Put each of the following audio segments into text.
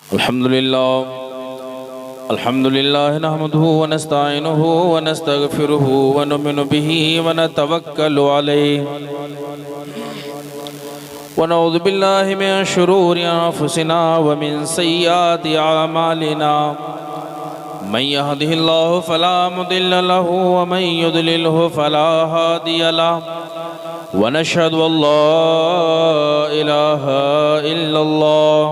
अल्हम्दुलिल्लाह नहमदुहु व नस्तईनुहुहु व नस्तगफिरुहु व नुमिनु बिही व नतवक्कलु अलैहि व नऊज़ु बिल्लाहि मिन शुरूरि अनफुसिना व मिन सय्यिआति अमालिना मन यहदिहिल्लाहु फला मुदिल्ल लहु व मन युद्लिलहु फला हादिय लहु व नशहदु अल्ला इलाहा इल्लल्लाह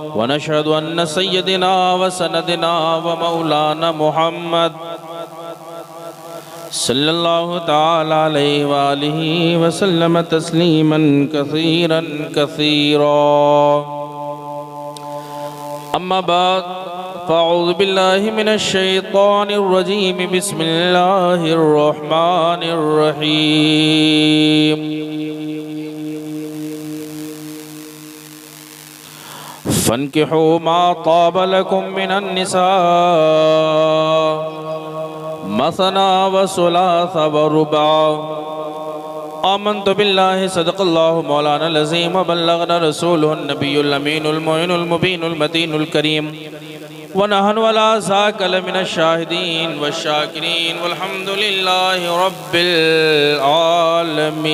व नशहदु अन्न सय्यदिना व सनदिना व मौलाना मुहम्मद सल्लल्लाहु तआला अलैहि व आलिहि व सल्लम तस्लीमन कसीरन कसीरा। अम्मा बाद फ़अऊज़ु बिल्लाहि मिनश शैतानिर रजीम बिस्मिल्लाहिर रहमानिर रहीम। फ़न्किहू मा ताब लकुम मिनन निसा मसना व सुलास व रुबा। आमन्तु बिल्लाहि सदक़ल्लाहु मौलाना अज़ीम व बल्लगना रसूलुहुन नबियुल अमीनुल मुइनुल मुबीनुल मतीनुल करीम व नहनु अला ज़ालिका लमिनश शाहिदीन व शाकिरीन वल्हम्दुलिल्लाहि रब्बिल आलमीन।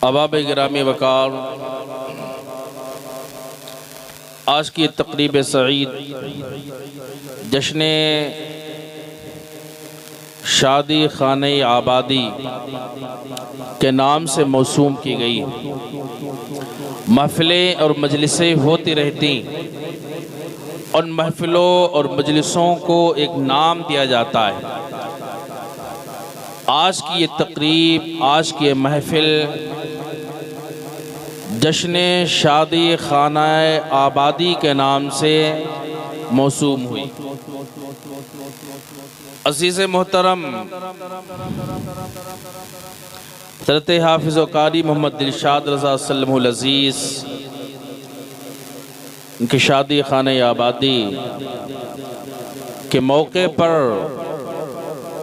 अहबाब गिरामी वक़ार, आज की तक़रीब सईद जश्न शादी खाने आबादी के नाम से मौसूम की गई। महफ़िलें और मजलिसें होती रहती, और महफ़िलों और मजलिसों को एक नाम दिया जाता है। आज की ये तक़रीब, आज की ये महफ़िल जश्न शादी खाना आबादी के नाम से मौसूम हुई। अज़ीज़ मोहतरम, हज़रत हाफ़िज़ व क़ारी मोहम्मद दिलशाद रज़ा सल्लमुल अज़ीज़, उनकी शादी खाना आबादी के मौके पर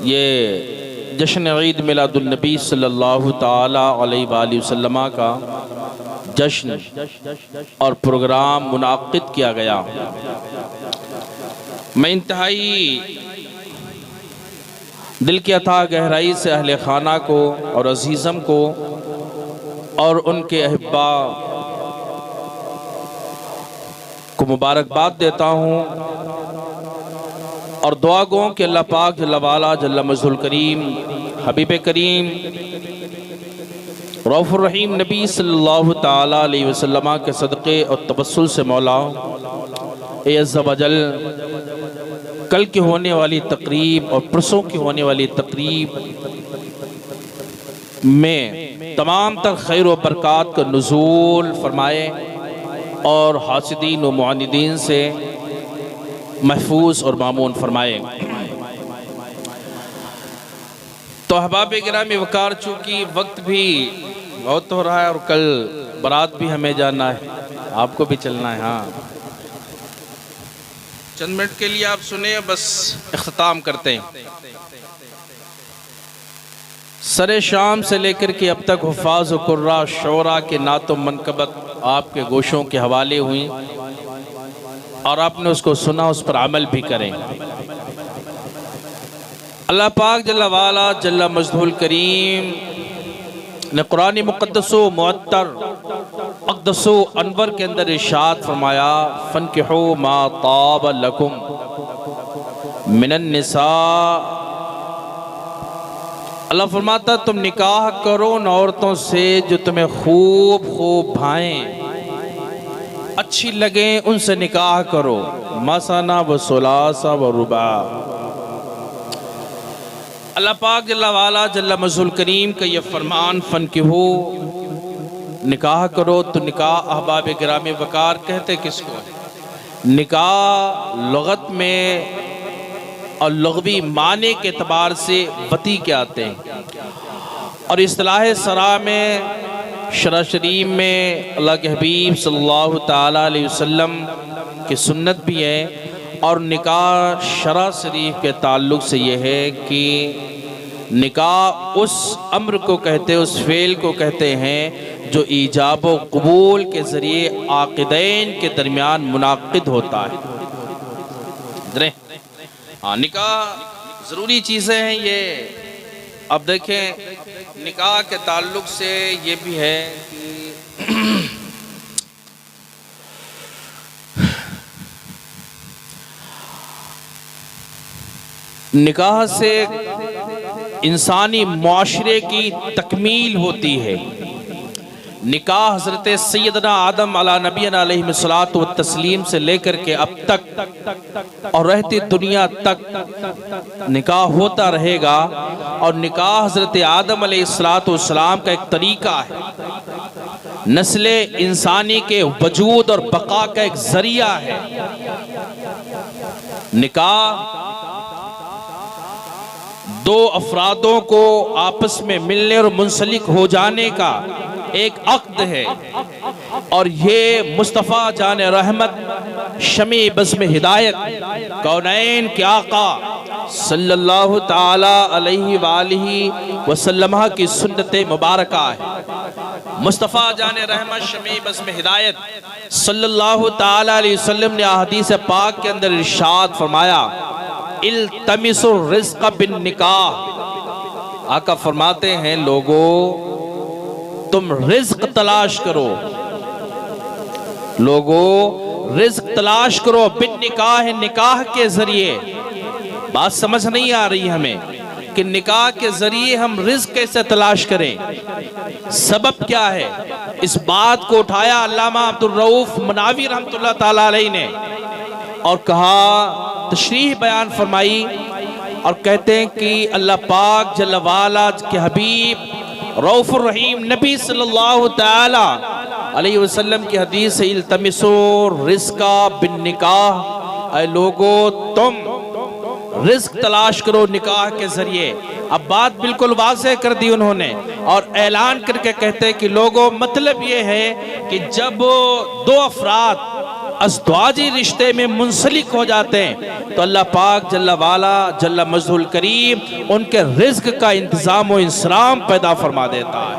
ये जश्न ईद मिलादुन्नबी सल्लल्लाहु ताला अलैहि वसल्लम का जश्न और प्रोग्राम मुनाक़िद किया गया। मैं इंतहाई दिल की अथाह गहराई से अहले खाना को और अज़ीज़म को और उनके अहिब्बा को मुबारकबाद देता हूँ, और दुआ गो कि अल्लाह पाक जल्ल वाला जल्ल मज़हुल करीम हबीब करीम रऊफ़ुर रहीम नबी सल्लल्लाहु ताला अलैहि वसल्लम के सदक़े और तवस्सुल से मौला अज़्ज़ व जल कल की होने वाली तक़रीब और परसों की होने वाली तक़रीब में तमाम तर खैर व बरक़ात का नुज़ूल फरमाए और हासिदीन व मुआनिदीन से महफूज और मामून फरमाए। तो अहबाब गिरामी वक़ार, चूँकि वक्त भी बहुत हो रहा है और कल बारात भी हमें जाना है, आपको भी चलना है। हाँ, चंद मिनट के लिए आप सुने, बस इख्तिताम करते हैं। सरे शाम से लेकर के अब तक हुफ़ाज़ व कुर्रा शोरा के नातो मनकबत आपके गोशों के हवाले हुई, और आपने उसको सुना, उस पर अमल भी करें। अल्लाह पाक जल्ल वाला जल्ल मज़हुल करीम ने कुरान मुक़द्दसो मुअत्तर अक़दसो अनवर के अंदर इरशाद फरमाया, फ़न्किहू मा ताब लकुम मिनन निसा। अल्लाह फरमाता, तुम निकाह करो उन औरतों से जो तुम्हें खूब खूब भाएं, अच्छी लगे, उनसे निकाह करो। मसना व सुलासा व रुबा। अल्लाह पाक जल्ला वाला जल्ला मज़हुल करीम का ये फरमान, फ़न्किहू, निकाह करो। तो निकाह अहबाब गिरामी वक़ार कहते किसको? निकाह लुग़त में और लुग़वी माने के एतबार से वती के आते हैं, और इस्तिलाह सरा में शरा शरीफ में अल्लाह के हबीब सल्लल्लाहु ताला अलैहि वसल्लम की सुन्नत भी है। और निकाह शरा शरीफ के ताल्लुक़ से यह है कि निकाह उस अम्र को कहते हैं, उस फेल को कहते हैं जो ईजाब व कबूल के ज़रिए आक़िदैन के दरमियान मुनाक़िद होता है। हाँ, निकाह ज़रूरी चीज़ें हैं ये। अब देखें निकाह के ताल्लुक़ से ये भी है कि निकाह से इंसानी मुआशरे की तकमील होती है। निकाह हज़रत सैयदना आदम अला नबीना अलैहिस्सलातु व तस्लीम से लेकर के अब तक और रहती दुनिया तक निकाह होता रहेगा। और निकाह हज़रत आदम अलैहिस्सलातु वस्सलाम का एक तरीका है, नस्ल इंसानी के वजूद और बका का एक जरिया है। निकाह दो अफरादों को आपस में मिलने और मुंसलिक हो जाने का एक अक्द है। और ये मुस्तफ़ा जान रहमत शमी बज़्म हिदायत कौनैन के आका सल्लल्लाहु ताला अलैहि वालिही वसल्लम की सुन्नत मुबारका है। मुस्तफ़ा जान रहमत शमी बज़्म हिदायत सल्लल्लाहु ताला अलैहि वसल्लम ने हदीस पाक के अंदर इरशाद फरमाया, इल्तमिसुर रिज़्क़ बिन निकाह। आका फरमाते हैं, लोगों तुम रिज़्क़ तलाश करो, लोगों रिज़्क़ तलाश करो बिन निकाह, निकाह के जरिए। बात समझ नहीं आ रही हमें कि निकाह के जरिए हम रिज़्क़ कैसे तलाश करें। सबब क्या है? इस बात को उठाया अल्लामा अब्दुल रऊफ मनावी रहमतुल्लाह ताला अलैहि ने और कहा, तशरीह बयान फरमाई और कहते हैं कि अल्लाह पाक जल्ल वाला के हबीब रऊफुर रहीम नबी सल्लल्लाहु ताला अलैहि वसल्लम की हदीस है, इल्तमिसु रिज़्क़ा बिन निकाह। ऐ लोगों तुम रिज़्क़ तलाश करो निकाह के जरिए। अब बात बिल्कुल वाज़ेह कर दी उन्होंने और ऐलान करके कहते हैं कि लोगों मतलब ये है कि जब दो अफराद अज़दवाजी रिश्ते में मुंसलिक हो जाते हैं तो अल्लाह पाक जल्ला वाला जल्ला मज़हुल करीम उनके रिज़्क़ का इंतज़ाम व इंसराम पैदा फरमा देता है।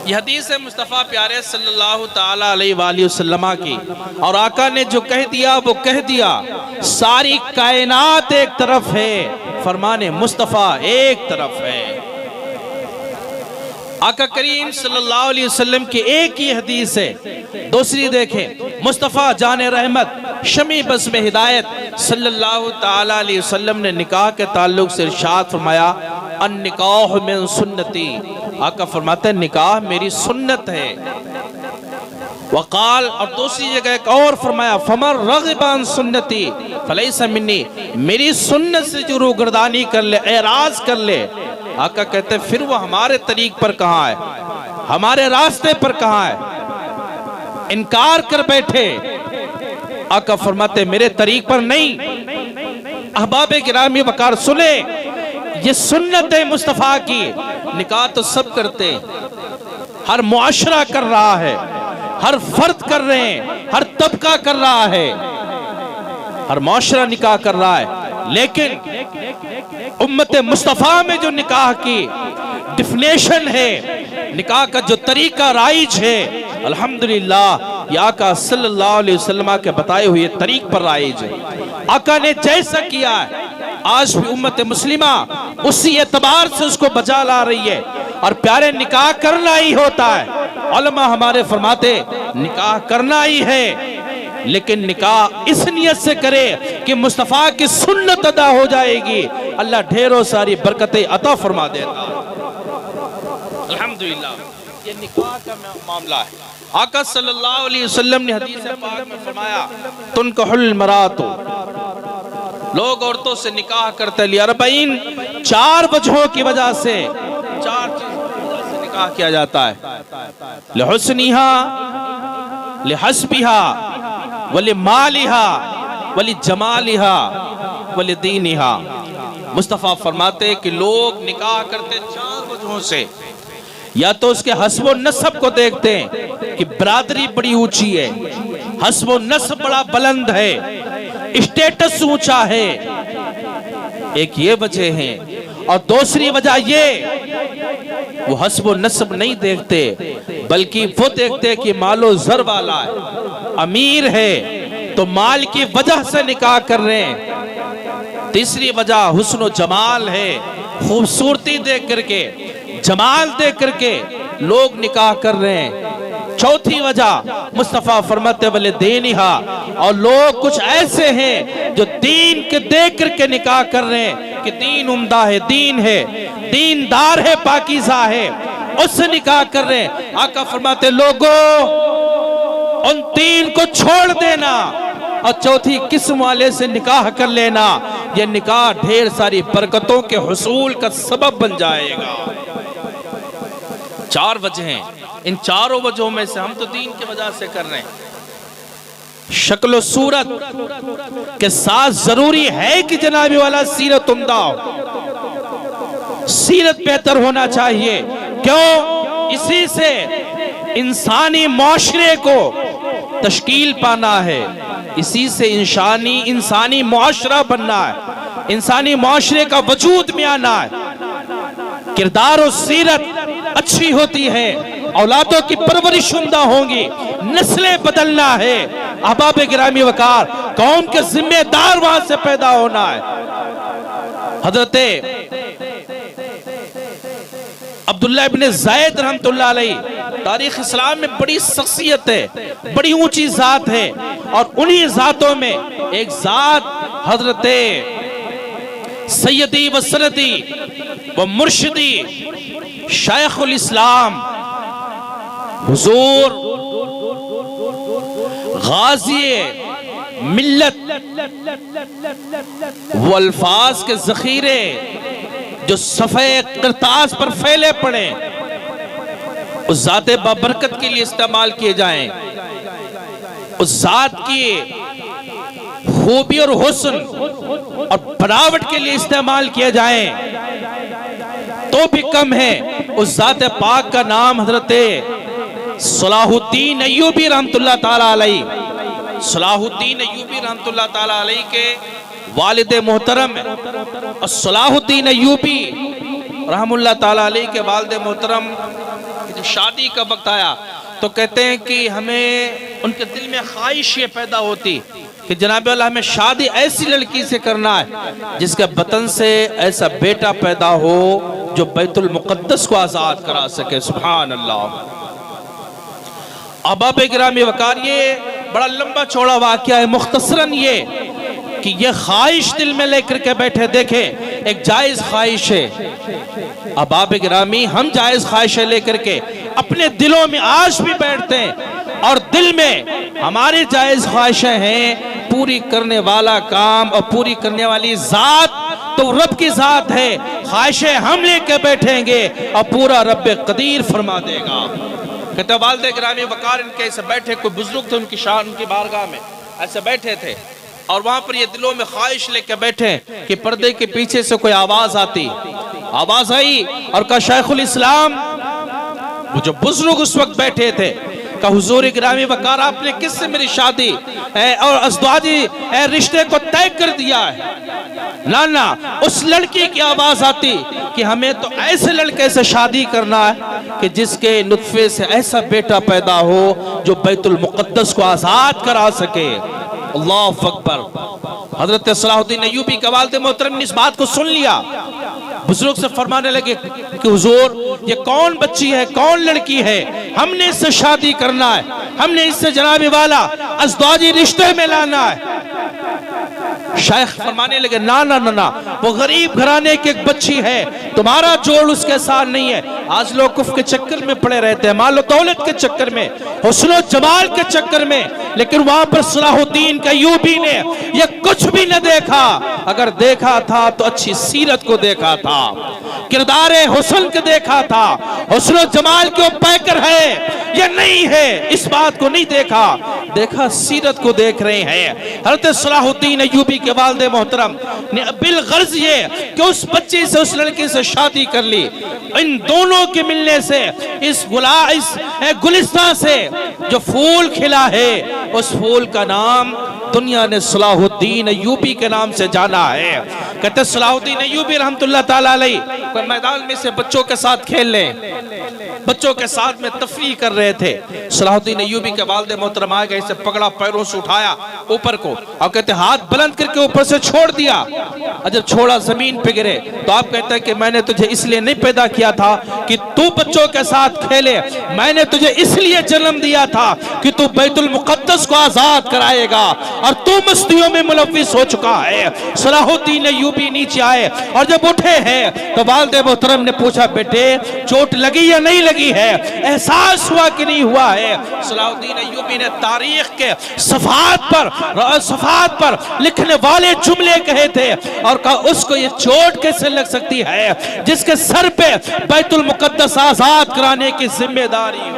यह हदीस है मुस्तफ़ा प्यारे सल्लल्लाहु ताला अलैहि वसल्लम की। और आका ने जो कह दिया वो कह दिया। सारी कायनात एक तरफ है, फरमाने मुस्तफ़ा एक तरफ है। आका करीम सल्लल्लाहु अलैहि वसल्लम की एक ही हदीस है। दूसरी देखें, मुस्तफ़ा जान रहमत शमी बज़्म हिदायत सल्लल्लाहु ताला अलैहि वसल्लम ने निकाह के ताल्लुक से इरशाद फरमाया, अन निकाह मिन सुन्नती। आका फरमाते हैं निकाह मेरी सुन्नत है। वक़ाल, और दूसरी जगह एक और फरमाया, फमन रग़िबा अन सुन्नती फलैसा मिन्नी। मेरी सुन्नत से जो रूगर्दानी कर ले, एराज कर ले, आका कहते हैं फिर वो हमारे तरीक पर कहाँ है, हमारे रास्ते पर कहाँ है, इनकार कर बैठे। आका फरमाते मेरे तरीक पर नहीं। अहबाब गिरामी वकार सुने, ये सुन्नत है मुस्तफ़ा की। निकाह तो सब करते, हर मुआशरा कर रहा है, हर फर्द कर रहे हैं, हर तबका कर रहा है, हर मुआशरा निकाह कर रहा है। लेकिन उम्मत मुस्तफ़ा में जो निकाह की डिफिनेशन है, निकाह का जो तरीका राइज है, अल्हम्दुलिल्लाह या आका सल्लल्लाहु अलैहि वसल्लम के बताए हुए तरीक पर राइज है। आका ने जैसा किया है आज भी उम्मत मुस्लिमा उसी एतबार से उसको बजा ला रही है। और प्यारे निकाह करना ही होता है। उलमा हमारे फरमाते निकाह करना ही है, लेकिन निकाह इस नियत से करे कि मुस्तफ़ा की सुन्नत अदा हो जाएगी, अल्लाह ढेरों सारी बरकतें अता फरमा देता है। अल्हम्दुलिल्लाह, ये निकाह का मामला है। आका सल्लल्लाहु अलैहि वसल्लम ने हदीस पाक में फरमाया, तुनकहुल मरातु, लोग औरतों से निकाह करते लिए अरबईन, 4 वजहों की वजह से, 4 चीजों से निकाह किया जाता है। लिहुस्निहा, लिहस्बिहा, वलिमालिहा, वलिजमालिहा, वलिदीनिहा। मुस्तफ़ा फरमाते कि लोग निकाह करते 4 वजहों से। या तो उसके हस्ब नस्ब को देखते हैं कि बरादरी बड़ी ऊंची है, हस्ब नस्ब बड़ा बुलंद है, स्टेटस ऊंचा है, एक ये वजह है। और दूसरी वजह ये, वो हस्ब नस्ब नहीं देखते, बल्कि वो देखते कि मालो जर वाला है, अमीर है, तो माल की वजह से निकाह कर रहे हैं। तीसरी वजह हुस्न जमाल है, खूबसूरती देख करके, जमाल देख करके लोग निकाह कर रहे हैं। चौथी वजह मुस्तफा फरमाते वाले दीनिहा, और लोग कुछ ऐसे हैं जो दीन के देख करके निकाह कर रहे हैं कि दीन उम्दा है, दीन है, दीनदार है, पाकीज़ा है, उससे निकाह कर रहे हैं। आका फरमाते लोगों उन तीन को छोड़ देना और चौथी किस्म वाले से निकाह कर लेना, यह निकाह ढेर सारी बरकतों के हुसूल का सबब बन जाएगा। चार वजह हैं, इन चारों वजहों में से हम तो दीन की वजह से कर रहे हैं। शक्ल सूरत के साथ जरूरी है कि जनाबी वाला सीरत उम्दा हो, सीरत बेहतर होना चाहिए। क्यों? इसी से इंसानी माशरे को तश्कील पाना है, इसी से इंसानी मुआशरा बनना है, इंसानी मुआशरे का वजूद में आना है। किरदार और सीरत अच्छी होती है, औलादों की परवरिश उम्दा होंगी, नस्लें बदलना है, अहबाब गिरामी वकार कौम के जिम्मेदार वहां से पैदा होना है। हजरते अब्दुल्लाह इब्ने ज़ैद रहमतुल्लाह अलैह तारीख इस्लाम में बड़ी शख्सियत है, बड़ी ऊंची जात है, और उन्हीं जातों में एक जात हजरते सैयदी व सनदी व मुर्शिदी शेखुल इस्लाम हुजूर गाज़ी मिल्लत, वो अल्फाज के जखीरे जो सफ़े करतास पर फैले पड़े उस ज़ात बाबरकत के लिए इस्तेमाल किए जाएं, उस ज़ात की खूबी और हुस्न और बनावट के लिए इस्तेमाल किए जाएं तो भी कम है। उस ज़ात पाक का नाम हजरते सलाहुद्दीन अय्यूबी रहमतुल्लाह ताला अलैह, सलाहुद्दीन अय्यूबी रहमतुल्लाह ताला अलैह के वालिद मोहतरम है। और सलाहुद्दीन अय्यूबी रहमुल्लाह ताला अलैह के वालिद मोहतरम जब शादी का वक्त आया तो कहते हैं कि हमें उनके दिल में ख्वाहिश ये पैदा होती कि जनाब अल्लाह हमें शादी ऐसी लड़की से करना है जिसके बतन से ऐसा बेटा पैदा हो जो बैतुल मुक़द्दस को आज़ाद करा सके। सुभान अल्लाह। अहबाब गिरामी वकार, ये बड़ा लंबा चौड़ा वाक़या है, मुख्तसरन ये कि ये ख्वाहिश दिल में लेकर के बैठे। देखे, एक जायज़ ख्वाहिश है अहबाब गिरामी, हम जायज़ ख्वाहिशें लेकर के अपने दिलों में आज भी बैठते हैं और दिल में हमारी जायज़ ख्वाहिशें हैं। पूरी करने वाला काम और पूरी करने वाली ज़ात तो रब की ज़ात है, ख्वाहिशें हम लेके बैठेंगे और पूरा रब कदीर फरमा देगा। कहते वालिद गिरामी वकार इनके ऐसे बैठे, कोई बुजुर्ग थे उनकी शान उनकी बारगाह में ऐसे बैठे थे और वहां पर ये दिलों में ख्वाहिश लेके बैठे कि पर्दे के पीछे से कोई आवाज आती, आवाज आई और कहा शेखुल इस्लाम, वो जो बुजुर्ग उस वक्त बैठे थे, कहा हुजूर गिरामी वकार आपने किससे मेरी शादी और अज़दवाजी रिश्ते को तय कर दिया है? ना ना, उस लड़की की आवाज आती कि हमें तो ऐसे लड़के से शादी करना है कि जिसके नुत्फे से ऐसा बेटा पैदा हो जो बैतुल मुक़द्दस को आजाद करा सके। अल्लाहु अकबर। हजरत सलाहुद्दीन अय्यूबी के वालिद मोहतरम ने इस बात को सुन लिया, बुजुर्ग से फरमाने लगे कि हुजूर ये कौन बच्ची है, कौन लड़की है, हमने इससे शादी करना है, हमने इससे जनाबी वाला अज़दवाजी रिश्ते में लाना है। शेख फरमाने लगे ना ना ना ना, वो गरीब घराने की एक बच्ची है, तुम्हारा जोड़ उसके साथ नहीं है। आज लोग कुफ के चक्कर में पड़े रहते हैं, मालो दौलत के चक्कर में, हुस्न जमाल के चक्कर में, लेकिन वहां पर सलाहुद्दीन अय्यूबी ने ये कुछ भी न देखा। अगर देखा था तो अच्छी सीरत को देखा था, किरदार हुस्न को देखा था, हुस्न जमाल के पैकर है ये नहीं है, इस बात को नहीं देखा, देखा सीरत को देख रहे हैं। हज़रत सलाहुद्दीन अय्यूबी के वालिद मोहतरम ने बिलगर्ज ये कि उस बच्ची से उस लड़की से शादी कर ली। इन दोनों के मिलने से इस गुलिस्तान से जो फूल खिला है उस फूल का नाम दुनिया ने सलाहुद्दीन अय्यूबी के नाम से जाना है। कहते सलाहुद्दीन अय्यूबी रहमतुल्लाह ताला अलैह कोई मैदान में से बच्चों के साथ खेल लें, बच्चों के साथ में तफरीह कर रहे थे। सलाहुद्दीन अय्यूबी के वालिद मोहतरम आ गए, इसे पकड़ा, पैरों से उठाया ऊपर को और कहते हाथ बुलंद करके ऊपर से छोड़ दिया। और जब छोड़ा जमीन पे गिरे तो आप कहते हैं कि मैंने तुझे इसलिए नहीं पैदा किया था कि तू बच्चों के साथ खेले, मैंने तुझे इसलिए जन्म दिया था कि तू बैतुल मुकद्दस को आजाद कराएगा और तू मस्तियों में मुलव्विस हो चुका है। सलाहुद्दीन अय्यूबी नीचे आए और जब उठे हैं तो वालिद मोहतरम ने पूछा बेटे चोट लगी या नहीं लगी है, एहसास हुआ कि नहीं हुआ है। सलाहुद्दीन अय्यूबी ने तारीख के सफात पर लिखने वाले जुमले कहे थे और कहा उसको ये चोट कैसे लग सकती है जिसके सर पे बैतुल मुकद्दस आजाद कराने की जिम्मेदारी हो।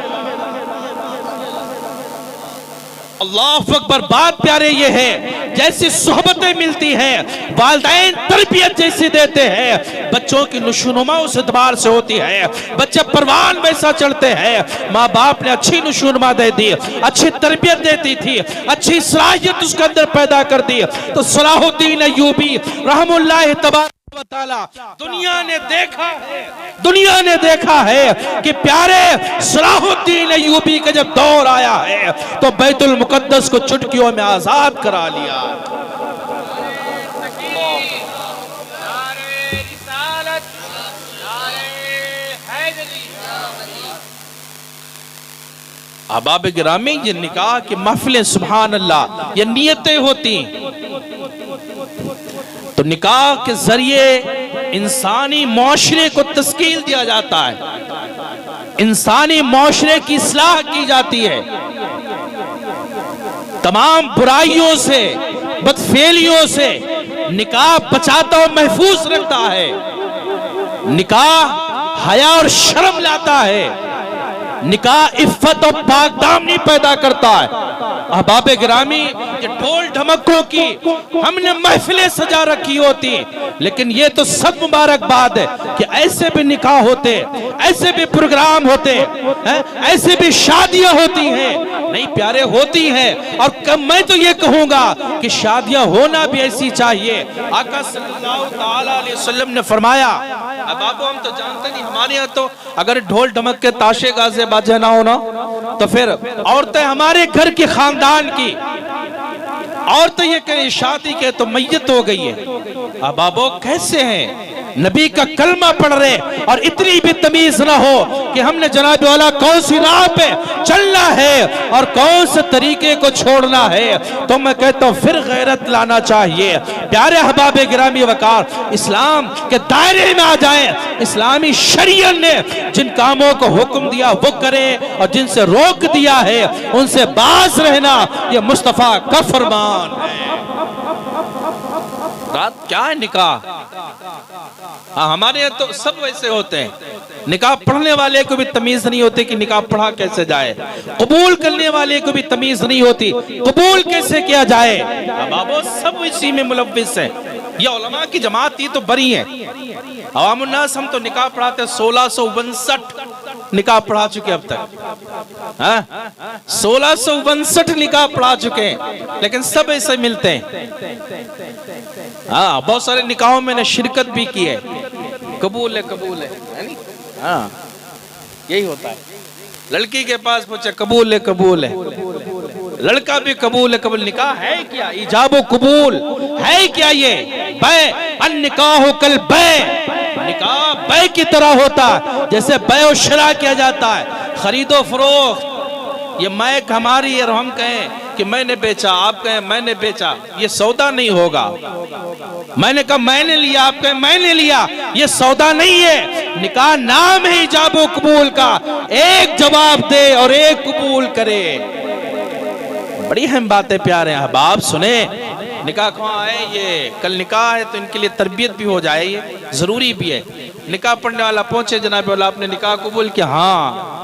अल्लाह अकबर। बात प्यारे ये है जैसी सोहबतें मिलती हैं, वालिदैन तरबियत जैसी देते हैं, बच्चों की नुशुनुमा उस एतबार से होती है, बच्चे परवान वैसा चढ़ते हैं। माँ बाप ने अच्छी नुशुनुमा दे दी, अच्छी तरबियत देती थी, अच्छी सलाहियत उसके अंदर पैदा कर दी। तो सलाहुद्दीन अय्यूबी रहमुल्लाह तबारक व तआला दुनिया ने देखा है कि प्यारे सलाहुद्दीन अय्यूबी का जब दौर आया है तो बैतुल मुकद्दस को चुटकियों में आजाद करा लिया। अहबाब गिरामी ये निकाह की महफिलें सुभान अल्लाह ये नियतें होती, तो निकाह के जरिए इंसानी माशरे को तस्कील दिया जाता है, इंसानी माशरे की इस्लाह की जाती है, तमाम बुराइयों से बदफेलियों से निकाह बचाता और महफूज रखता है, निकाह हया और शर्म लाता है, निकाह इफ्फत और पाकदामनी पैदा करता है। अहबाब गिरामी ये ढोल ढमकों की हमने महफिलें सजा रखी होती, लेकिन ये तो सब मुबारकबाद है कि ऐसे भी निकाह होते, ऐसे भी प्रोग्राम होते हैं, ऐसे भी शादियां होती हैं। नहीं प्यारे होती हैं और मैं तो ये कहूंगा कि शादियां होना भी ऐसी चाहिए। आका सल्लल्लाहु ताला अलैहि वसल्लम ने फरमाया, अब बाबू हम तो जानते नहीं, हमारे यहाँ तो अगर ढोल ढमक के ताशे गाजे बाजे ना होना तो फिर औरतें हमारे घर की खानदान की औरतें ये करें शादी के तो मैयत हो गई है। अब बाबू कैसे हैं, नबी का कलमा पढ़ रहे और इतनी भी तमीज ना हो कि हमने जनाब वाला कौन सी राह पे चलना है और कौन से तरीके को छोड़ना है, तो मैं कहता हूं फिर गैरत लाना चाहिए। प्यारे अहबाब गिरामी वकार, इस्लाम के दायरे में आ जाए, इस्लामी शरीयत ने जिन कामों को हुक्म दिया वो करें और जिनसे रोक दिया है उनसे बाज रहना, ये मुस्तफा का फरमान है। रात क्या है निकाह, हाँ हमारे यहाँ तो सब वैसे होते हैं, निकाह पढ़ने वाले को भी तमीज नहीं होती कि निकाह पढ़ा कैसे जाए, कबूल करने वाले को भी तमीज नहीं होती कबूल कैसे किया जाए। बाबा सब इसी में मुलव्विस है, ये उलमा की जमात ही तो बरी है। अवामुन्नास हम तो निकाह पढ़ाते 1659 निकाह पढ़ा चुके अब तक, 1659 निकाह पढ़ा चुके हैं, लेकिन सब ऐसे मिलते हैं। हाँ बहुत सारे निकाहों में ने शिरकत भी की है, कबूल है हाँ यही होता है। लड़की के पास पूछे कबूल है, लड़का भी कबूल है, कबूल। निकाह है क्या, इजाब कबूल है क्या, ये बै अन निकाह कल बै, निकाह बै की तरह होता जैसे बै और शरा किया जाता है, खरीदो फरोख्त। ये मैक हमारी है और हम कहें कि मैंने बेचा, आप कहें मैंने बेचा, ये सौदा नहीं होगा। मैंने कहा मैंने लिया, आप कहें मैंने लिया, ये सौदा नहीं है। निकाह नाम है इजाबो कबूल का, एक जवाब दे और एक कबूल करे। बड़ी अहम बातें प्यारे अहबाब सुने। निकाह कहाँ है, ये कल निकाह है तो इनके लिए तरबियत भी हो जाए, ये जरूरी भी है। निकाह पढ़ने वाला पहुंचे, जनाब वाला आपने निकाह कबूल किया, हाँ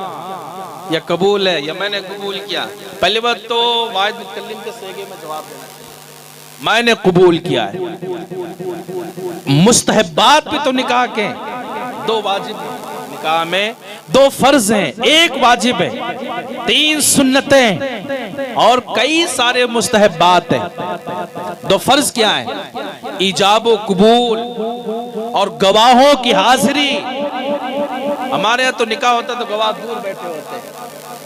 या कबूल है या मैंने कबूल किया। पहली बात तो वाहिद मुतकल्लिम के सेगे में जवाब देना, मैंने कबूल किया है। मुस्तहब्बात भी तो निकाह के 2 वाजिब, निकाह में 2 फर्ज हैं, 1 वाजिब है, 3 सुन्नतें और कई सारे मुस्तहबात हैं। तो फर्ज क्या है? ईजाब व कबूल और गवाहों की हाजिरी। हमारे यहाँ तो निकाह होता है तो गवाह दूर बैठे होते हैं,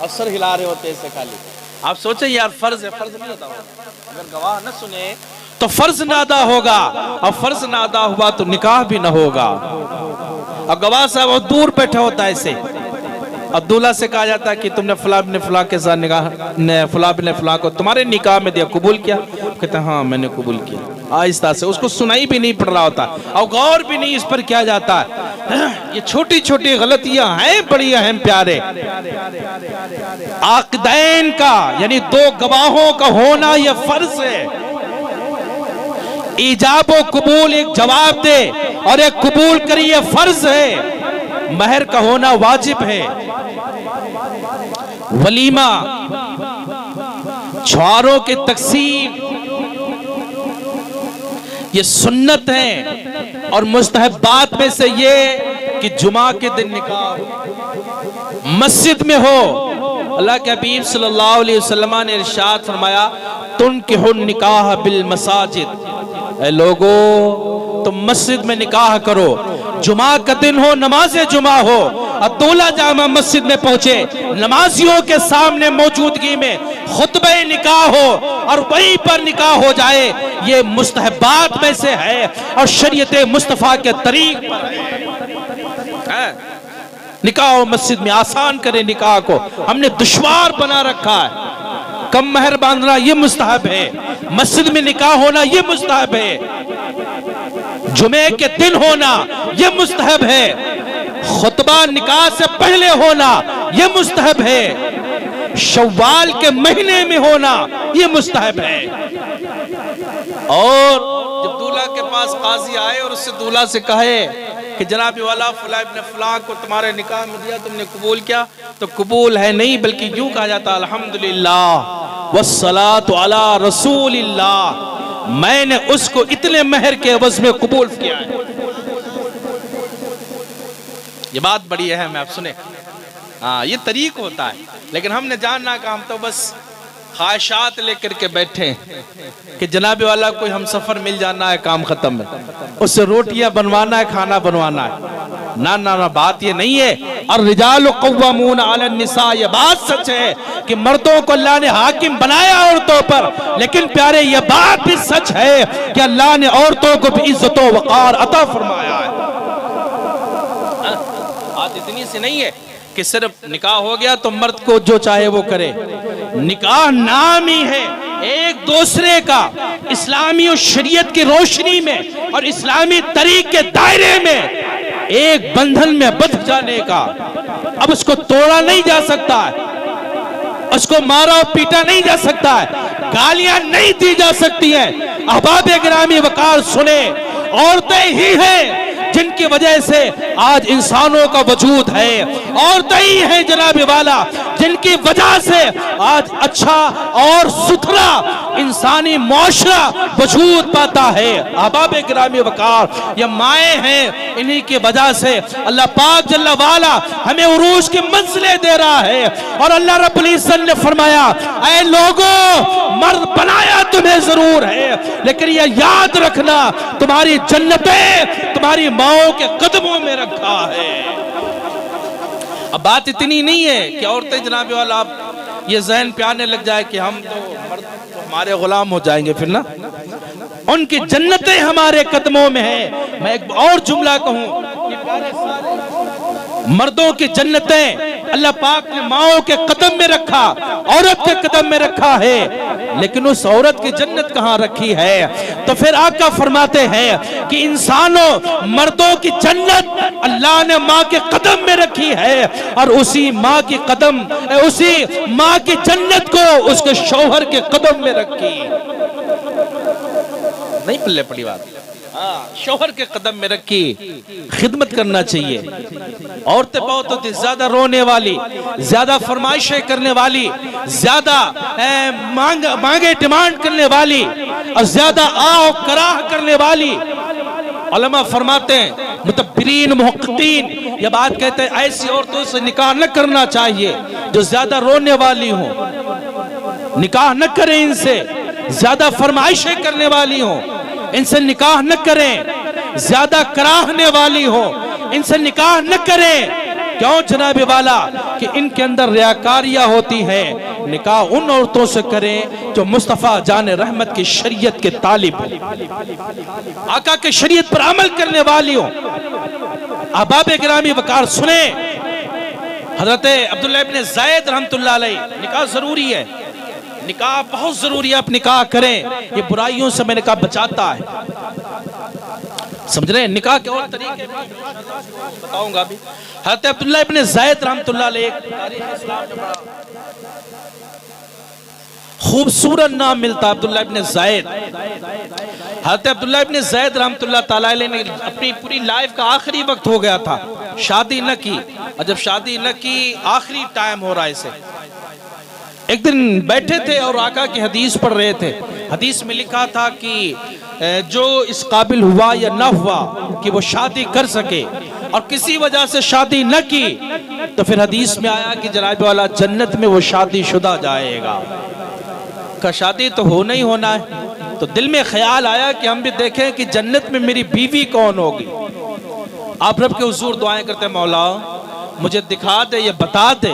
अफसर हिला रहे होते हैं ऐसे खाली। आप सोचें यार, फर्ज है, फर्ज नहीं होता। अगर गवाह न सुने तो फर्ज ना अदा होगा, और फर्ज ना अदा हुआ तो निकाह भी ना होगा। और गवाह साहब वो दूर बैठे होता है ऐसे, और दूल्हा से कहा जाता है कि तुमने फला बिन फला के साथ निकाह, फला बिन फला को तुम्हारे निकाह में दिया, कबूल किया? कहते हैं हाँ मैंने कबूल किया। आहिस्ता से, उसको सुनाई भी नहीं पड़ रहा होता और गौर भी नहीं इस पर किया जाता है। ये छोटी छोटी गलतियां हैं, बड़ी अहम प्यारे। आक़दैन का यानी दो गवाहों का होना यह फर्ज है। ईजाब व कबूल एक जवाब दे और एक कबूल करी, ये फर्ज है। महर का होना वाजिब है। वलीमा, छुआरों की तकसीम, ये सुन्नत है। और मुस्तहबात में से ये कि जुमा के दिन निकाह मस्जिद में हो। अल्लाह के हबीब सल्लल्लाहु अलैहि वसल्लम ने इरशाद फरमाया, तुनकिहुन निकाह बिल मसाजिद। ऐ लोगो, तुम मस्जिद में निकाह करो। जुमा का दिन हो, नमाज जुमा हो, और दूल्हा जामा मस्जिद में पहुंचे, नमाजियों के सामने मौजूदगी में खुतबे निकाह हो और वहीं पर निकाह हो जाए, ये मुस्तहबात में से है और शरीयत मुस्तफा के तरीक पर है। निकाह मस्जिद में आसान करें, निकाह को हमने दुश्वार बना रखा है। कम महर बांधना ये मुस्तहब है, मस्जिद में निकाह होना ये मुस्तहब है, जुमे के दिन होना ये मुस्तहब है, खुतबा निकाह से पहले होना ये मुस्तहब है, शव्वाल के महीने में होना ये मुस्तहब है। और जब दूल्हा के पास काजी आए और उससे दूल्हा से कहे कि जनाब वाला फला इब्न फला को तुम्हारे निकाह में दिया, तुमने कबूल किया? तो कबूल है नहीं, बल्कि यूं कहा जाता अल्हम्दुलिल्लाह वस्सलातु अला रसूलिल्लाह, मैंने उसको इतने महर के एवज में कबूल किया है। ये बात बड़ी अहम है, आप सुने। हाँ, ये तरीक होता है, लेकिन हमने जानना कि हम तो बस ख्वाहिशात लेकर के बैठे कि जनाब वाला कोई हम सफर मिल जाना है, काम खत्म है, उससे रोटियां बनवाना है, खाना बनवाना है। ना ना ना, बात ये नहीं है। और रिजाल क़व्वामून अलन निसा, ये बात सच है कि मर्दों को अल्लाह ने हाकिम बनाया औरतों पर, लेकिन प्यारे ये बात भी सच है कि अल्लाह ने औरतों को भी इज्जत व वक़ार अता फरमाया है। बात इतनी सी नहीं है कि सिर्फ निकाह हो गया तो मर्द को जो चाहे वो करे। निकाह नाम ही है एक दूसरे का इस्लामी और शरीयत की रोशनी में और इस्लामी तरीके के दायरे में एक बंधन में बंध जाने का। अब उसको तोड़ा नहीं जा सकता है, उसको मारा और पीटा नहीं जा सकता है, गालियां नहीं दी जा सकती हैं। अहबाब गिरामी वकार सुने, औरतें ही हैं जिनकी वजह से आज इंसानों का वजूद है, औरतें ही हैं जनाब वाला जिनकी वजह से आज अच्छा और सुथरा इंसानी मुआशरा वजूद पाता है। अहबाब गिरामी वकार, ये माएँ हैं, इन्हीं की वजह से अल्लाह पाक जल्ला वाला हमें उरूज की मंजिलें दे रहा है। और अल्लाह रब्बुल इज्जत ने फरमाया, ऐ लोगों, मर्द बनाया तुम्हें जरूर है, लेकिन ये याद रखना तुम्हारी जन्नतें तुम्हारी माओ के कदमों में रखा है। अब बात इतनी नहीं है कि औरतें जनाब वाला आप ये ज़हन पे आने लग जाए कि हम तो मर्द तो हमारे गुलाम हो जाएंगे, फिर ना उनकी जन्नतें हमारे कदमों में है। मैं एक और जुमला कहूं, मर्दों की जन्नतें अल्लाह पाक ने माओ के कदम में रखा, औरत के कदम में रखा है, लेकिन उस औरत की जन्नत कहां रखी है? तो फिर आका फरमाते हैं कि इंसानों, मर्दों की जन्नत अल्लाह ने माँ के कदम में रखी है, और उसी माँ की कदम, उसी माँ की जन्नत को उसके शौहर के कदम में रखी। नहीं पल्ले पड़ी बात। शौहर के कदम में रखी, खिदमत करना चाहिए। औरतें बहुत होती ज्यादा रोने वाली, ज्यादा फरमाइशें करने वाली, ज्यादा मांगे डिमांड करने वाली, और ज्यादा आओ कराह करने वाली। उलमा फरमाते हैं, मुतब्बिरीन मुहक्किकीन ये बात कहते हैं, ऐसी औरतों से निकाह न करना चाहिए जो ज्यादा रोने वाली हो। निकाह न करें इनसे, ज्यादा फरमाइशें करने वाली हो, इनसे निकाह न करें, ज्यादा कराहने वाली हो, इनसे निकाह न करें। क्यों जनाब वाला? कि इनके अंदर रियाकारियां होती है। निकाह उन औरतों से करें जो मुस्तफ़ा जान रहमत की शरीयत के तालिब हो, आका के शरीयत पर अमल करने वाली हो। अहबाब गिरामी वकार सुने, हजरत अब्दुल्लाह इब्न ज़ैद रहमतुल्लाह अलैह, निकाह जरूरी है, निकाह बहुत जरूरी है। आप निकाह करें, ये बुराइयों से मैं निकाह बचाता है। समझ रहे हैं? निकाह के और तरीके बताऊंगा अभी। हज़रत अब्दुल्लाह इब्न ज़ैद रहमतुल्लाह अलैह, तारीख़ इस्लाम में बड़ा खूबसूरत नाम मिलता है अब्दुल्लाह इब्न ज़ैद। हज़रत अब्दुल्लाह इब्न ज़ैद रहमतुल्लाह ताला अलैह ने अपनी पूरी लाइफ का आखिरी वक्त हो गया था, शादी न की, और जब शादी न की आखिरी टाइम हो रहा है इसे, एक दिन बैठे थे और आका की हदीस पढ़ रहे थे। हदीस में लिखा था कि जो इस काबिल हुआ या ना हुआ कि वो शादी कर सके और किसी वजह से शादी न की, तो फिर हदीस में आया कि जनाब वाला जन्नत में वो शादी शुदा जाएगा। का शादी तो होना ही होना है। तो दिल में ख्याल आया कि हम भी देखें कि जन्नत में मेरी बीवी कौन होगी। आप रब के हुजूर दुआएं करते, मौला मुझे दिखा दे, ये बता दे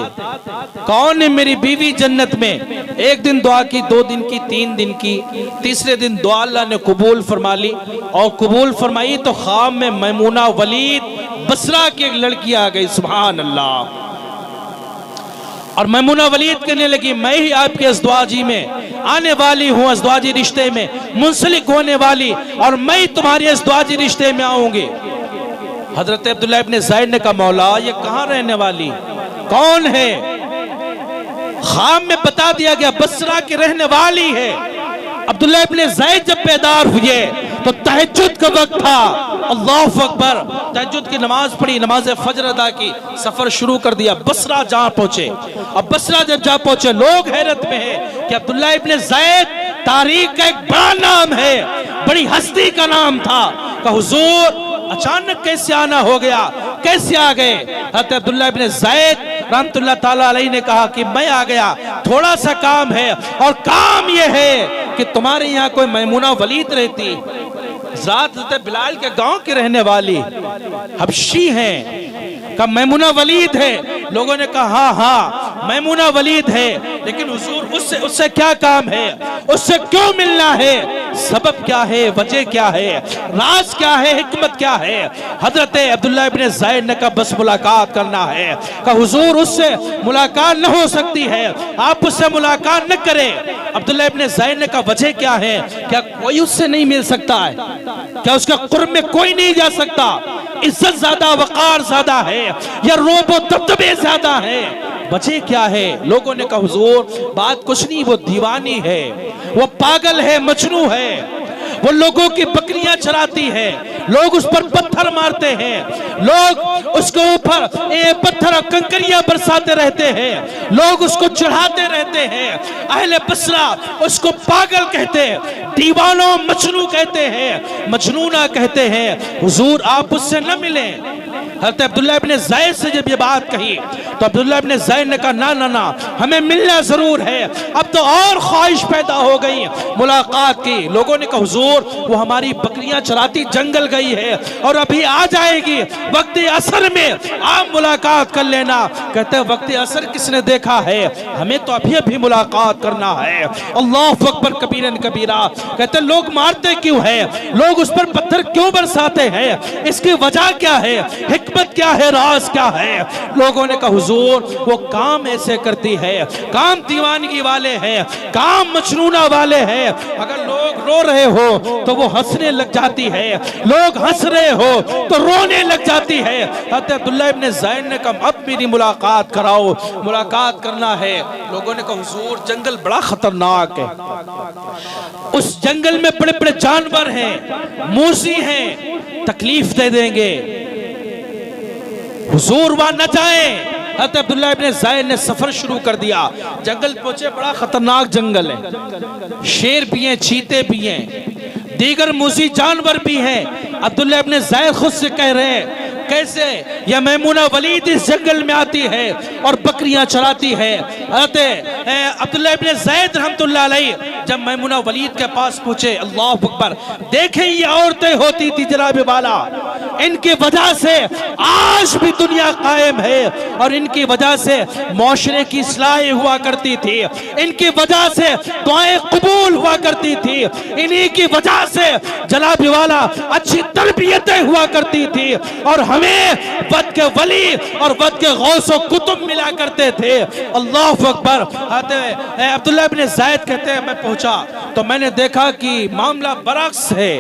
कौन है मेरी बीवी जन्नत में। एक दिन दुआ की, 2 दिन की, 3 दिन की, तीसरे दिन दुआ अल्लाह ने कबूल फरमा ली, और कबूल फरमाई तो ख्वाब में मैमूना वलीद बसरा की एक लड़की आ गई। सुभान अल्लाह। और मैमूना वलीद कहने लगी, मैं ही आपके अज़दवाजी में आने वाली हूँ, अज़दवाजी रिश्ते में मुंसलिक होने वाली, और मैं तुम्हारे अज़दवाजी रिश्ते में आऊंगी। हजरत अब्दुल्लाह इब्न ज़ैद ने कहा, मौला ये कहाँ रहने वाली, कौन है? ख्वाब में बता दिया गया बसरा की रहने वाली है। अब्दुल्लाह इब्न ज़ैद जब बेदार हुए तो तहज्जुद का वक्त था। अल्लाहु अकबर, तहज्जुद की नमाज पढ़ी, नमाज फजर अदा की, सफर शुरू कर दिया। बसरा जा पहुंचे। अब बसरा जब जा पहुंचे, लोग हैरत में हैं कि अब्दुल्लाह इब्न ज़ैद तारीख का एक बड़ा नाम है, बड़ी हस्ती का नाम था। का हुजूर अचानक कैसे आना हो गया, कैसे आ गए? हज़रत अब्दुल्लाह इब्न ज़ैद रहमतुल्लाह ताला अलैह ने कहा कि मैं आ गया, थोड़ा सा काम है, और काम यह है कि तुम्हारे यहाँ कोई मैमूना वलीद रहती, ज़ात बिलाल के गांव की रहने वाली, हबशी हैं। का मैमूना वलीद है? लोगों ने कहा हाँ हाँ मैमूना वलीद है, लेकिन हुजूर उससे क्या काम है, उससे क्यों मिलना है, सबब क्या है, वजह क्या है, राज क्या है, हिकमत क्या है? हजरत अब्दुल्लाह इब्न ज़ैद ने कहा बस मुलाकात करना है। का हुजूर उससे मुलाकात न हो सकती है, आप उससे मुलाकात न करें। अब्दुल्लाह इब्न ज़ैद ने कहा वजह क्या है? क्या कोई उससे नहीं मिल सकता है? क्या उसका कुर्ब में कोई नहीं जा सकता? इज्जत ज्यादा, वकार ज्यादा है, या रोबो दबदबे ज्यादा है? वजह क्या है? लोगों ने कहा हुजूर बात कुछ नहीं, वो दीवानी है, वो पागल है, मजनू है, वो लोगों की बकरियां चराती है, लोग उस पर पत्थर मारते हैं, लोग उसके ऊपर पत्थर और कंकरियां बरसाते रहते हैं, लोग उसको चढ़ाते रहते हैं। अहले बसरा उसको पागल कहते हैं, दीवानों मजनू कहते हैं, मजनूना कहते हैं। हुजूर आप उससे न मिलें। हज़रत अब्दुल्लाह इब्न ज़ैद से जब ये बात कही तो अब्दुल्लाह इब्न ज़ैद ने कहा ना ना ना, हमें मिलना जरूर है। अब तो और ख्वाहिश पैदा हो गई मुलाकात की। लोगों ने कहा हुजूर वो हमारी बकरियां चराती जंगल गई है और अभी आ जाएगी, वक्त असर में आप मुलाकात कर लेना। कहते हैं वक्त असर किसने देखा है, हमें तो अभी अभी मुलाकात करना है। अल्लाहु अकबर कबीरन कबीरा। कहते लोग मारते क्यों है, लोग उस पर पत्थर क्यों बरसाते हैं, इसकी वजह क्या है, हिकमत क्या है, राज क्या है? लोगों ने कहा हुजूर वो काम ऐसे करती है, काम दीवानगी वाले हैं, काम मजनूना वाले हैं। अगर लोग रो रहे हो तो वो हंसने लग जाती है, लोग हंस रहे हो तो रोने लग जाती है। हज़रत अब्दुल्लाह इब्न ज़ैद ने कहा अब मेरी मुलाकात कराओ, मुलाकात करना है। लोगों ने कहा हुजूर जंगल बड़ा खतरनाक है, उस जंगल में बड़े बड़े जानवर हैं, मूसी हैं, तकलीफ दे देंगे, हुजूर वहां न जाएं। हज़रत अब्दुल्लाह इब्न ज़ैद ने सफर शुरू कर दिया। जंगल पहुंचे, बड़ा खतरनाक जंगल है, शेर भी हैं, चीते भी हैं, दीगर मूसी जानवर भी हैं। अब्दुल्लाह इब्न ज़ैद खुद से कह रहे हैं कैसे यह मैमूना वलीद इस जंगल में आती है और बकरियां चराती है। अब्दुल्लाह इब्ने ज़ैद रहमतुल्लाह अलैह जब मैमूना वलीद के पास पहुंचे, अल्लाह अकबर, देखें ये औरतें होती थी जनाब वाला, इनकी वजह से आज भी दुनिया कायम है और इनकी वजह से माशरे की इस्लाह हुआ करती थी, इनकी वजह से दुआएं कबूल हुआ करती थी, इन्हीं की वजह से जनाब वाला अच्छी तरबियतें हुआ करती थी और हमें वद के वली और वद के गौसो कुतुब मिला करते थे। अल्लाह अकबर। अब्दुल्लाह इब्ने ज़ैद कहते हैं मैं पहुंचा तो मैंने देखा कि मामला बरअक्स है।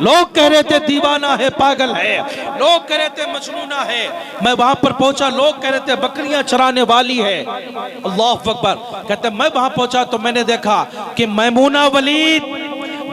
लोग कह रहे थे दीवाना है, पागल है, लोग कह रहे थे मजनूना है। मैं वहां पर पहुंचा, लोग कह रहे थे बकरियां चराने वाली है। अल्लाह अकबर। कहते मैं वहां पहुंचा तो मैंने देखा कि मैमूना वलीद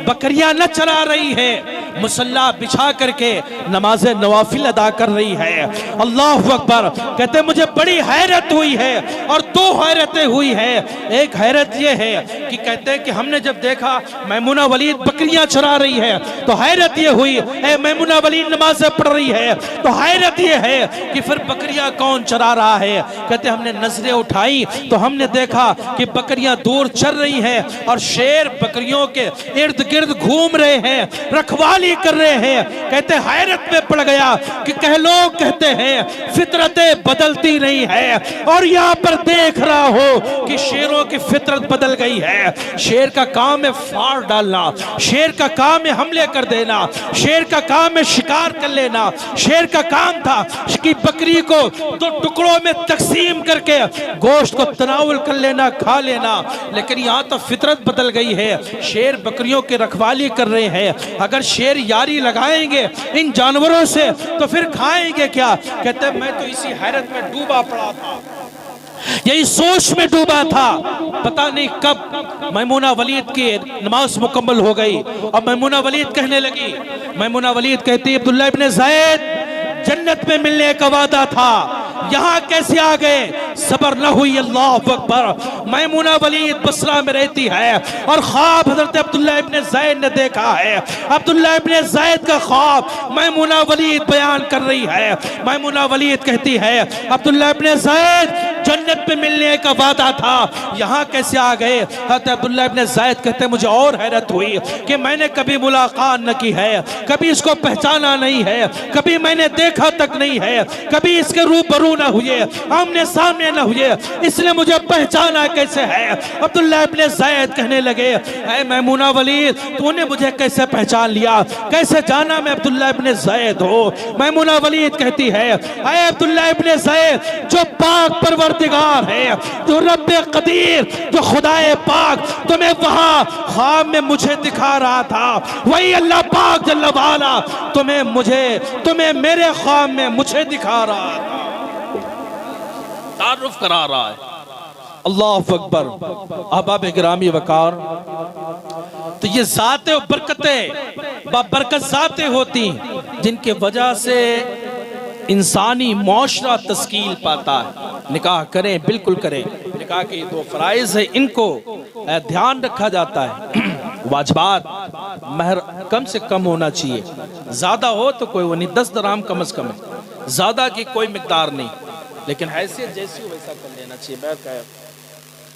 बकरियां न चरा रही है, मुसल्ला बिछा करके नमाज नवाफिल अदा कर रही है। अल्लाह अकबर। कहते मुझे बड़ी हैरत हुई है और दो हैरतें हुई है। एक हैरत ये है कि कहते हैं कि हमने जब देखा मैमूना वलीद बकरियां चरा रही है तो हैरत ये हुई, मैमूना वलीद नमाज पढ़ रही है तो हैरत ये है कि फिर बकरियां कौन चरा रहा है। कहते हमने नजरें उठाई तो हमने देखा कि बकरियां दूर चल रही हैं और शेर बकरियों के इर्द गिर्द घूम रहे हैं, रखवाली कर रहे हैं। कहते हैरत में पड़ गया कि लोग कहते हैं फितरतें बदलती नहीं है और यहाँ पर देख रहा हो कि शेरों की फितरत बदल गई है। शेर का काम है फाड़ डालना, शेर का काम है हमले कर देना, शेर का काम है शिकार कर लेना। शेर का काम था कि बकरी को दो टुकड़ों में तकसीम करके गोश्त को तनावुल कर लेना, खा लेना। लेकिन यहाँ तो फितरत बदल गई है, शेर बकरियों की रखवाली कर रहे हैं। अगर शेर यारी लगाएंगे इन जानवरों से तो फिर खाएंगे क्या। कहते हैं मैं तो इसी हैरत में डूबा पड़ा था, यही सोच में डूबा था। पता नहीं कब मैमूना वलीद की नमाज मुकम्मल हो गई और मैमूना वलीद कहने लगी, मैमूना वलीद कहती अब्दुल्लाह इब्ने ज़ैद जन्नत में मिलने का वादा था, यहाँ कैसे आ गए, सबर न हुई। अल्लाह अकबर। मैमूना वलीद बसरा में रहती है और ख्वाब हजरत अब्दुल्लाह इब्ने ज़ैद ने देखा है। अब्दुल्लाह इब्ने ज़ैद का ख्वाब मैमूना वलीद बयान कर रही है। मैमूना वलीद कहती है अब्दुल्लाह इब्ने ज़ैद जन्नत में मिलने का वादा था, यहाँ कैसे आ गए। हजरत अब्दुल्लाह इब्ने ज़ैद कहते मुझे और हैरत हुई कि मैंने कभी मुलाकात न की है, कभी इसको पहचाना नहीं है, कभी मैंने देखा तक नहीं है, कभी इसके रूबरू न हुए, आमने सामने न हुए, इसलिए मुझे पहचाना कैसे है। अब्दुल्लाह इब्ने ज़ैद कहने लगे ऐ मैमूना वलीद तूने मुझे कैसे पहचान लिया, कैसे जाना मैं अब्दुल्लाह इब्ने ज़ैद हो। मैमूना वलीद कहती है ऐ अब्दुल्लाह इब्ने ज़ैद जो पाक परवरदिगार है, जो रब्बे कदीर, जो खुदाए पाक तुम्हें वहां ख्वाब में मुझे दिखा रहा था, वही अल्लाह पाक जल्ल वाला तुम्हें मेरे ख्वाब में मुझे दिखा रहा था, तारुफ करा रहा है। अल्लाह अकबर। अहबाब गिरामी वकार, तो ये ज़ातें और बरकतें बरकत ज़ातें होती जिनके वजह से इंसानी माशरा तस्कील पाता है। निकाह करें, बिल्कुल करें। निकाह के दो फराइज है, इनको ध्यान रखा जाता है। वाजबात महर कम से कम होना चाहिए, ज्यादा हो तो कोई वो नहीं, 10 दराम कम से कम है, ज्यादा की कोई मिकदार नहीं, लेकिन हैसियत जैसी हो वैसा कर लेना चाहिए। बैठ का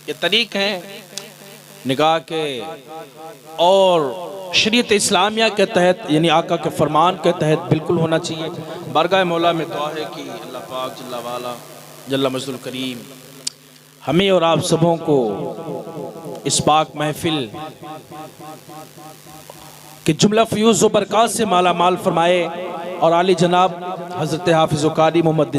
ये तरीक हैं निकाह के और शरीयत इस्लामिया के तहत, यानी आका के फरमान के तहत बिल्कुल होना चाहिए। बारगाह मौला में दुआ है कि अल्लाह पाक जल्ला वाला जल्ला मजदुल करीम हमें और आप सबों को इस पाक महफिल कि जुमला फ्यूज़ व बरक़ात से माला माल फरमाए और आली जनाब हज़रत हाफ़िज़ क़ारी मोहम्मद